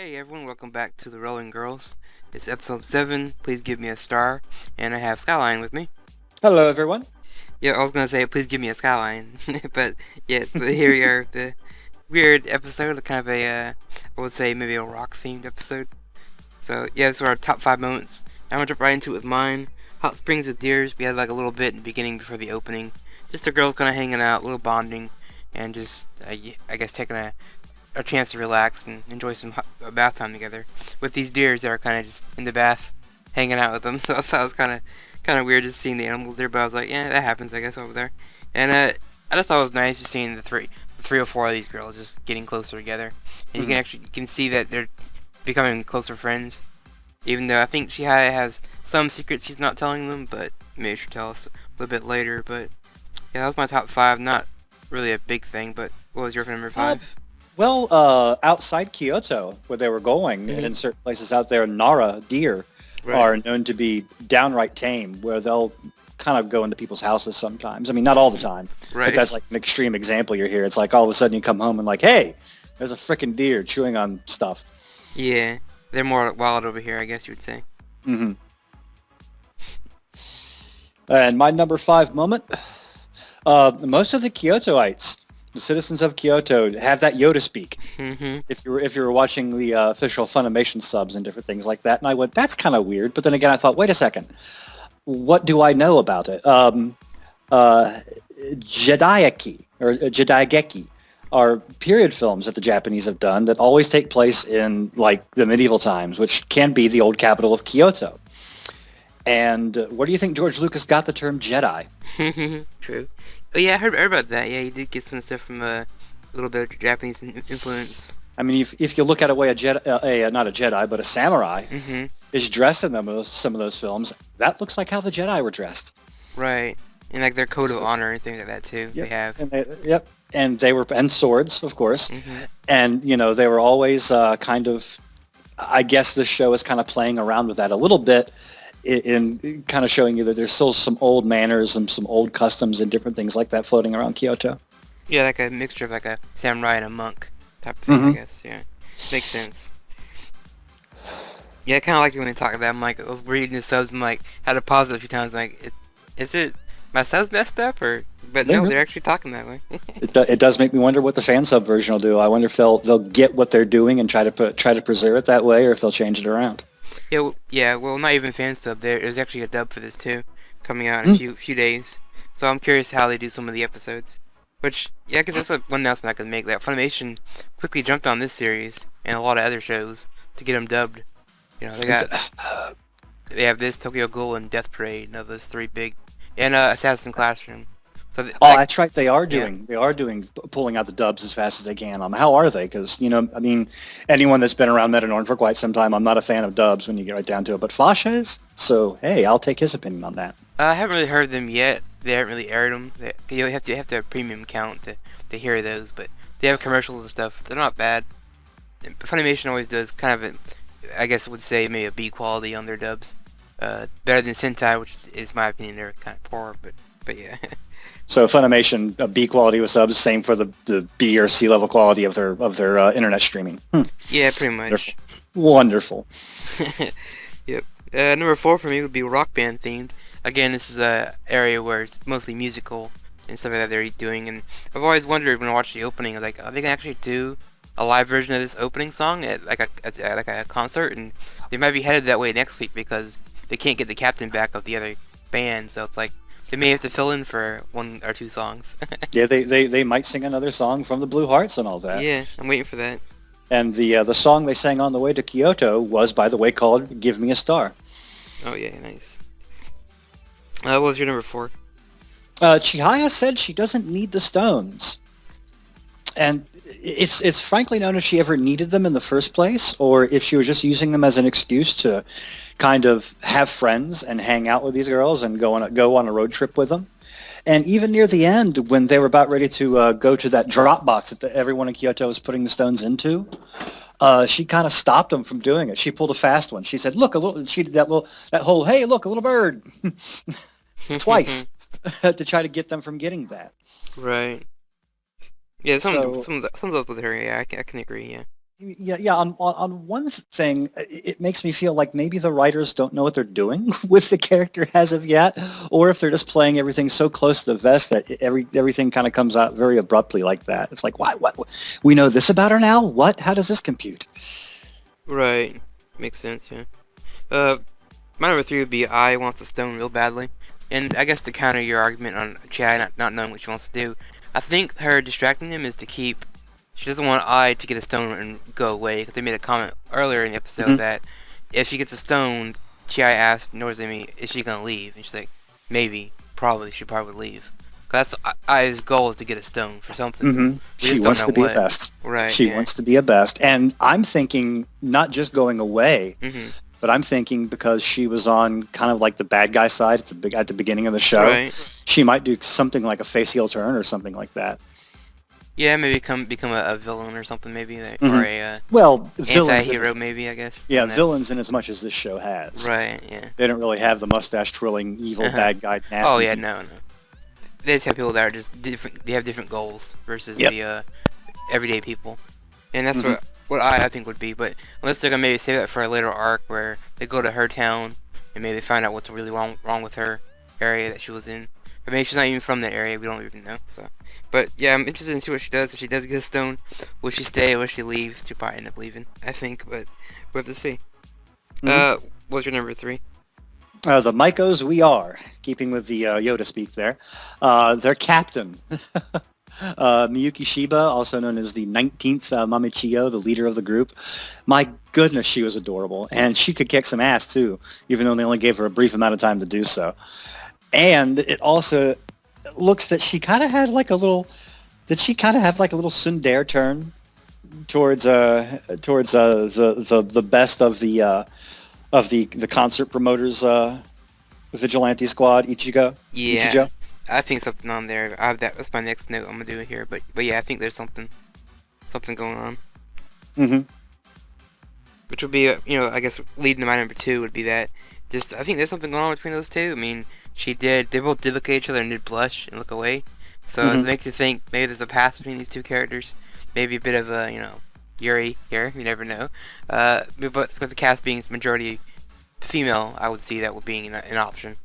Hey everyone, welcome back to the Rolling Girls. It's episode 7, please give me a star, and I have Skyline with me. Hello, everyone. Yeah, I was gonna say please give me a Skyline, but yeah, so here we are, the weird episode, kind of I would say maybe a rock themed episode. So yeah, these are our top 5 moments. I'm gonna jump right into it with mine. Hot Springs with Deers, we had like a little bit in the beginning before the opening. Just the girls kind of hanging out, a little bonding, and just, I guess, taking a chance to relax and enjoy some bath time together with these deers that are kind of just in the bath hanging out with them. So I thought it was kind of weird just seeing the animals there, but I was like, yeah, that happens, I guess, over there. And I just thought it was nice just seeing the three or four of these girls just getting closer together, and Mhm. you can see that they're becoming closer friends. Even though I think she has some secrets she's not telling them, but maybe she'll tell us a little bit later. But yeah, that was my top 5. Not really a big thing, but what was your number Uh, 5? Outside Kyoto, where they were going, and Hmm. in certain places out there, Nara deer Right. are known to be downright tame, where they'll kind of go into people's houses sometimes. I mean, not all the time, but Right. that's like an extreme example you're here. It's like all of a sudden you come home and like, hey, there's a freaking deer chewing on stuff. Yeah, they're more wild over here, I guess you would say. hmm And my number 5 moment, most of the Kyotoites, the citizens of Kyoto, have that Yoda speak. Hmm. If you were watching the official Funimation subs and different things like that, and I went, that's kind of weird. But then again, I thought, wait a second, what do I know about it? Uh, Jediaki or Jediageki are period films that the Japanese have done that always take place in like the medieval times, which can be the old capital of Kyoto. And where do you think George Lucas got the term Jedi? True. Oh yeah, I heard about that. Yeah, he did get some stuff from a little bit of Japanese influence. I mean, if you look at a way a Jedi, not a Jedi, but a samurai Hmm. is dressed in some of those films, that looks like how the Jedi were dressed. Right. And like their code of So, honor and things like that too. They yep, have. yep, and they were and swords, of course, Hmm. and they were always kind of. I guess this show is kind of playing around with that a little bit, in kind of showing you that there's still some old manners and some old customs and different things like that floating around Kyoto. Yeah, like a mixture of like a samurai and a monk type of thing, I hmm guess. Yeah, makes sense. Yeah, kind of like it when they talk about. I'm like, I was reading the subs. I'm like, had to pause it a few times. Like, is it my subs messed up or? But no, they're actually talking that way. It does make me wonder what the fan sub version will do. I wonder if they'll get what they're doing and try to preserve it that way, or if they'll change it around. Yeah, yeah. Well, not even fan sub. There's actually a dub for this too, coming out in a Hmm. few days. So I'm curious how they do some of the episodes. Which, yeah, because that's one announcement I could make. That Funimation quickly jumped on this series and a lot of other shows to get them dubbed. They have this Tokyo Ghoul and Death Parade, and those three big, and Assassin Classroom. So Oh, like, that's right. yeah, They are doing pulling out the dubs as fast as they can. How are they? Because I mean, anyone that's been around Metanorn for quite some time, I'm not a fan of dubs when you get right down to it. But Fasha is. So hey, I'll take his opinion on that. I haven't really heard them yet. They haven't really aired them. You have to have a premium account to hear those, but they have commercials and stuff. They're not bad. Funimation always does kind of, I guess I would say maybe a B quality on their dubs. Better than Sentai, which is my opinion, they're kind of poor, but yeah. So Funimation, B quality with subs, same for the B or C level quality of their internet streaming. Yeah, pretty Wonderful. much. Wonderful. Yep. Number 4 for me would be rock band themed. Again, this is a area where it's mostly musical and stuff like that they're doing, and I've always wondered when I watch the opening, like, are they gonna actually do a live version of this opening song at like a concert? And they might be headed that way next week because they can't get the captain back of the other band, so it's like they may have to fill in for 1 or 2 songs. Yeah, they might sing another song from the Blue Hearts and all that. Yeah, I'm waiting for that. And the song they sang on the way to Kyoto was, by the way, called "Give Me a Star." Oh yeah, nice. What was your number 4? Chihaya said she doesn't need the stones, and it's frankly known if she ever needed them in the first place, or if she was just using them as an excuse to kind of have friends and hang out with these girls and go on a road trip with them. And even near the end, when they were about ready to go to that drop box that everyone in Kyoto was putting the stones into, she kind of stopped them from doing it. She pulled a fast one. She said, "Look, a little." She did that whole, "Hey, look, a little bird," twice to try to get them from getting that. Right. Yeah, So sums up with her. Yeah, I can agree. Yeah. Yeah. On one thing, it makes me feel like maybe the writers don't know what they're doing with the character as of yet, or if they're just playing everything so close to the vest that everything kind of comes out very abruptly like that. It's like, what? We know this about her now? What? How does this compute? Right. Makes sense, yeah. My number 3 would be I wants a stone real badly. And I guess to counter your argument on Chad not knowing what she wants to do, I think her distracting him is to keep. She doesn't want I to get a stone and go away, because they made a comment earlier in the episode that if she gets a stone, Chai asked Norzami, is she going to leave? And she's like, maybe, probably, she'd probably leave. That's Ai's goal, is to get a stone for something. Mm-hmm. She wants to be a best. Right. She wants to be a best. And I'm thinking not just going away, but I'm thinking because she was on kind of like the bad guy side at the beginning of the show, she might do something like a face heel turn or something like that. Yeah, maybe become a villain or something, maybe, or a anti-hero, maybe, I guess. Yeah, villains in as much as this show has. Right. Yeah. They don't really have the mustache twirling evil bad guy. Nasty oh yeah, no. They just have people that are just different. They have different goals versus the everyday people, and that's what I think would be. But unless they're gonna maybe save that for a later arc where they go to her town and maybe find out what's really wrong with her area that she was in. Or maybe she's not even from that area. We don't even know. So, but yeah, I'm interested in see what she does. If she does get a stone, will she stay or will she leave? She'll probably end up leaving, I think. But we'll have to see. What's your number 3? The Maikos we are, keeping with the Yoda speak there. Their captain, Miyuki Shiba, also known as the 19th Mamichio, the leader of the group. My goodness, she was adorable. And she could kick some ass, too, even though they only gave her a brief amount of time to do so. And it also looks that she kind of had like a little... Did she kind of have like a little tsundere turn towards the best of the concert promoters vigilante squad, Ichigo? Yeah, Ichijo? I think something on there. I have that. That's my next note I'm gonna do it here. But yeah, I think there's something going on. Which would be, I guess leading to my number 2 would be that. Just I think there's something going on between those two. I mean, they both did look at each other and did blush and look away. So it makes you think maybe there's a past between these two characters. Maybe a bit of a, Yuri here. You never know. But with the cast being majority female, I would see that would being an option.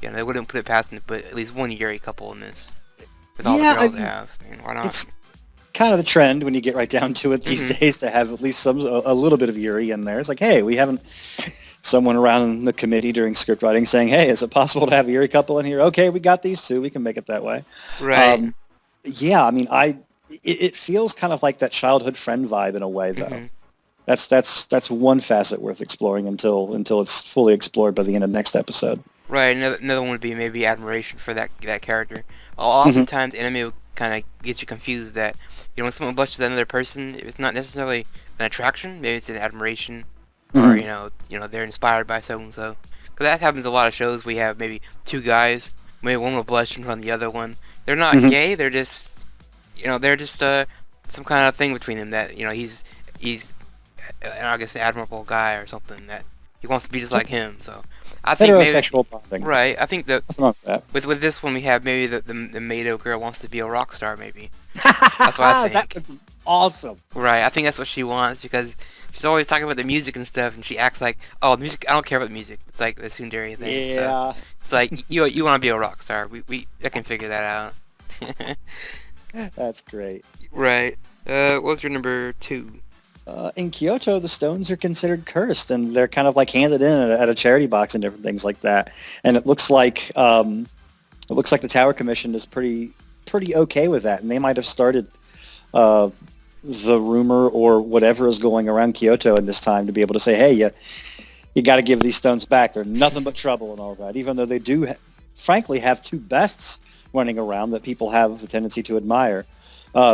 They wouldn't put it past them to put at least one Yuri couple in this. With all the girls they have. I mean, why not? It's kind of the trend when you get right down to it these days to have at least a little bit of Yuri in there. It's like, hey, we haven't... Someone around the committee during script writing saying, hey, is it possible to have a Yuri couple in here? Okay, we got these two. We can make it that way. Right. Yeah, I mean, it feels kind of like that childhood friend vibe in a way, though. That's one facet worth exploring until it's fully explored by the end of the next episode. Right. Another one would be maybe admiration for that character. Oftentimes, anime will kind of get you confused that when someone blushes at another person, it's not necessarily an attraction. Maybe it's an admiration. Or they're inspired by so and so, because that happens a lot of shows. We have maybe two guys, maybe one will blush in front of the other one. They're not gay. They're just, some kind of thing between them that he's, I guess, an admirable guy or something that he wants to be just like him. So I think heterosexual bonding. Right. I think that that. with this one we have maybe the Mado girl wants to be a rock star. Maybe that's what I think. That would be awesome. Right. I think that's what she wants because. She's always talking about the music and stuff, and she acts like, "Oh, music! I don't care about the music." It's like the tsundere thing. Yeah. So it's like you want to be a rock star. I can figure that out. That's great. Right. What's your number 2? In Kyoto, the stones are considered cursed, and they're kind of like handed in at a charity box and different things like that. And it looks like the Tower Commission is pretty okay with that, and they might have started. The rumor or whatever is going around Kyoto in this time to be able to say, hey, you got to give these stones back. They're nothing but trouble and all that, even though they do, frankly, have two bests running around that people have the tendency to admire.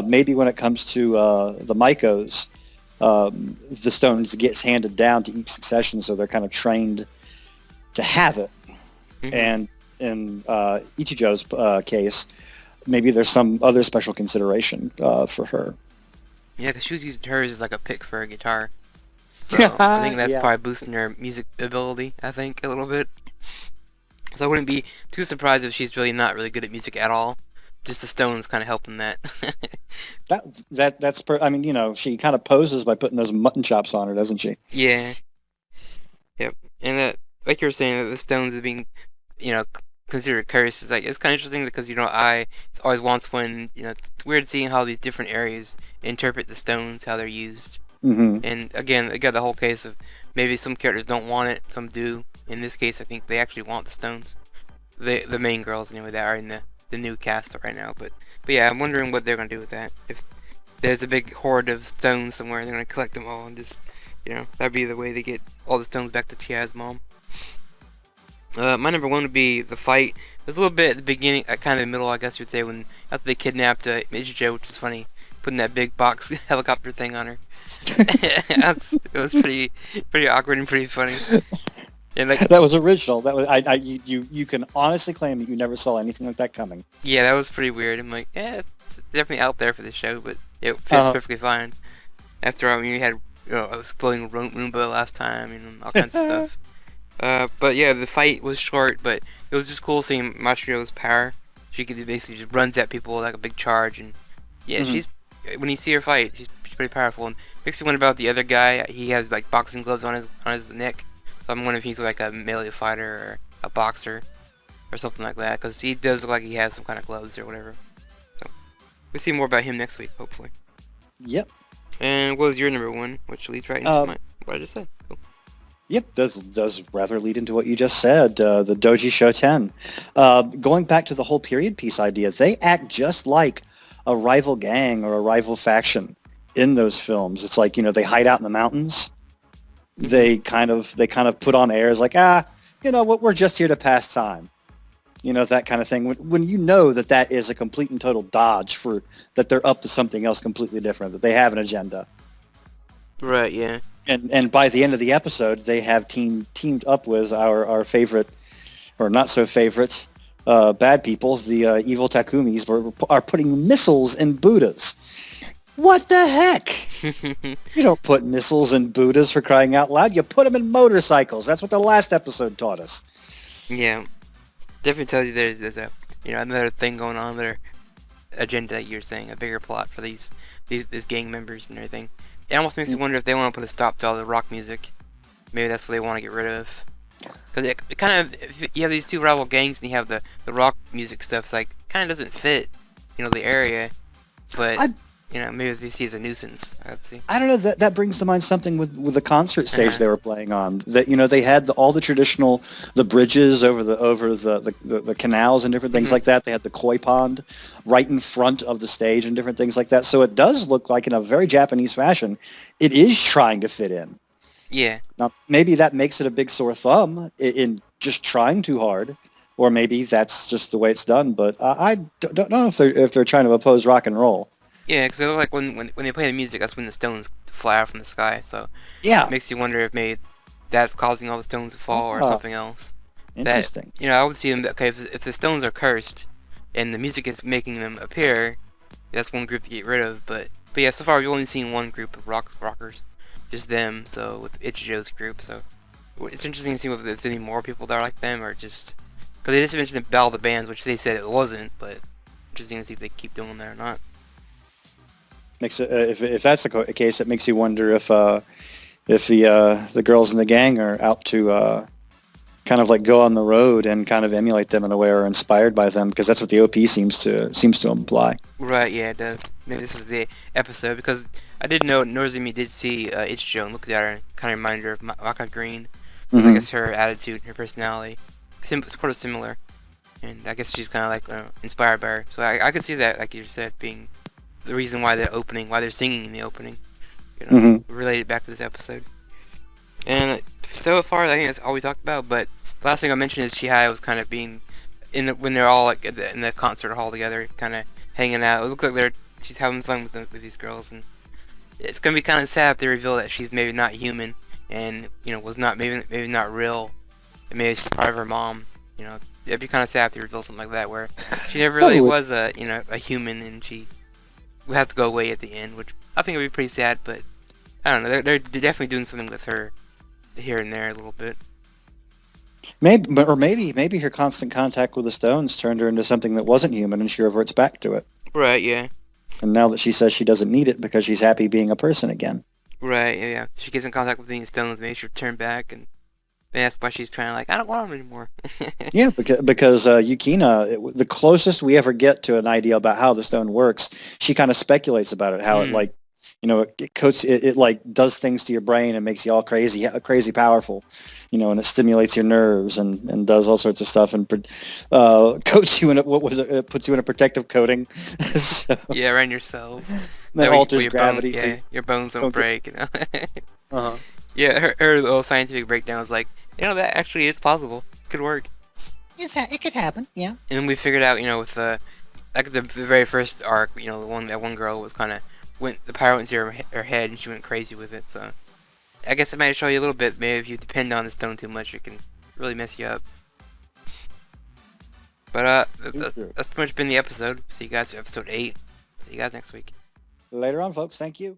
Maybe when it comes to the Maikos, the stones gets handed down to each succession, so they're kind of trained to have it. And in Ichijo's case, maybe there's some other special consideration for her. Yeah, because she was using hers as like a pick for a guitar. So I think that's probably boosting her music ability, I think, a little bit. So I wouldn't be too surprised if she's really not really good at music at all. just the stones kind of helping that. I mean, she kind of poses by putting those mutton chops on her, doesn't she? Yeah. Yep. And like you were saying, that the stones are being, you know, considered cursed. It's like it's kind of interesting because I always wants when it's weird seeing how these different areas interpret the stones, how they're used. Mm-hmm. And again, I got the whole case of maybe some characters don't want it, some do. In this case, I think they actually want the stones. The main girls anyway that are in the new cast right now. But yeah, I'm wondering what they're gonna do with that. If there's a big hoard of stones somewhere, they're gonna collect them all and just that'd be the way they get all the stones back to Chia's mom. My number one would be the fight. There's a little bit at the beginning, kind of the middle, I guess you would say, when after they kidnapped Ichijo, which is funny, putting that big box helicopter thing on her. It was pretty awkward and pretty funny. And like that was original. That was you can honestly claim that you never saw anything like that coming. Yeah, that was pretty weird. I'm like, yeah, it's definitely out there for this show, but it fits perfectly fine. After all, you had exploding Roomba last time and all kinds of stuff. But yeah, the fight was short, but it was just cool seeing Mashiro's power. She could basically just runs at people like a big charge, and yeah, when you see her fight, she's pretty powerful. And makes me wonder about the other guy. He has like boxing gloves on his neck, so I'm wondering if he's like a melee fighter or a boxer or something like that, because he does look like he has some kind of gloves or whatever. So we'll see more about him next week, hopefully. Yep. And what was your number one, which leads right into what I just said. Cool. Yep, does rather lead into what you just said, the Doji Shoten. Going back to the whole period piece idea, they act just like a rival gang or a rival faction in those films. It's like, they hide out in the mountains. Mm-hmm. They kind of put on airs like, we're just here to pass time. That kind of thing. When you know that is a complete and total dodge for that they're up to something else completely different, that they have an agenda. Right, yeah. And by the end of the episode, they have teamed up with our favorite, or not so favorite, bad peoples, the evil Takumis, are putting missiles in Buddhas. What the heck? You don't put missiles in Buddhas, for crying out loud. You put them in motorcycles. That's what the last episode taught us. Yeah. Definitely tells you there's a another thing going on, another agenda that you're saying, a bigger plot for these gang members and everything. It almost makes me wonder if they want to put a stop to all the rock music. Maybe that's what they want to get rid of. Because it kind of, if you have these two rival gangs and you have the rock music stuff, it's like, kind of doesn't fit, the area. But, maybe they see it as a nuisance. I'd see. I don't know, that brings to mind something with the concert stage they were playing on. That, they had all the traditional, the bridges over the canals and different things like that. They had the koi pond right in front of the stage and different things like that. So it does look like, in a very Japanese fashion, it is trying to fit in. Yeah. Now, maybe that makes it a big sore thumb in just trying too hard, or maybe that's just the way it's done. But I don't know if they're trying to oppose rock and roll. Yeah, because it looks like when they play the music, that's when the stones fly out from the sky. So yeah, it makes you wonder if maybe that's causing all the stones to fall or something else. Interesting. That, I would see them. Okay, if the stones are cursed and the music is making them appear, that's one group to get rid of. But yeah, so far we've only seen one group of rockers, just them. So with Ichijo's group, so it's interesting to see if there's any more people that are like them or just because they just mentioned the Battle of the Bands, which they said it wasn't, but interesting to see if they keep doing that or not. Makes it, if that's the case, it makes you wonder if the girls in the gang are out to kind of like go on the road and kind of emulate them in a way, or inspired by them, because that's what the OP seems to imply. Right, yeah, it does. Maybe this is the episode, because I did know Nozomi did see Ichijo and looked at her and kind of reminded her of Maka Green. I guess her attitude, her personality, sort of similar, and I guess she's kind of like inspired by her. So I could see that, like you said, being the reason why they're singing in the opening, related back to this episode. And so far, I think that's all we talked about. But the last thing I mentioned is Chihaya was kind of being when they're all like in the concert hall together, kind of hanging out. It looks like she's having fun with these girls, and it's gonna be kind of sad if they reveal that she's maybe not human and was not maybe not real, and maybe she's part of her mom. It'd be kind of sad if they reveal something like that, where she never really was a human, and she would have to go away at the end, which I think would be pretty sad. But I don't know, they're definitely doing something with her here and there a little bit. Maybe her constant contact with the stones turned her into something that wasn't human, and she reverts back to it. Right, yeah. And now that she says she doesn't need it because she's happy being a person again. Right, yeah. She gets in contact with these stones, maybe she'll turn back, and that's why she's trying to, like, I don't want them anymore. Yeah, because Yukina, the closest we ever get to an idea about how the stone works, she kind of speculates about it, how it like, it coats it like does things to your brain and makes you all crazy powerful, and it stimulates your nerves and does all sorts of stuff and coats you in it puts you in a protective coating. So, Yeah, around your cells. that alters gravity. Yeah, So your bones don't break, uh-huh. Yeah, her little scientific breakdown was like, that actually is possible. Could work. Yes, it could happen. Yeah. And we figured out, with like the very first arc, that one girl was kind of the power went to her head and she went crazy with it. So I guess it might show you a little bit. Maybe if you depend on the stone too much, it can really mess you up. But that's pretty much been the episode. See you guys for episode 8. See you guys next week. Later on, folks. Thank you.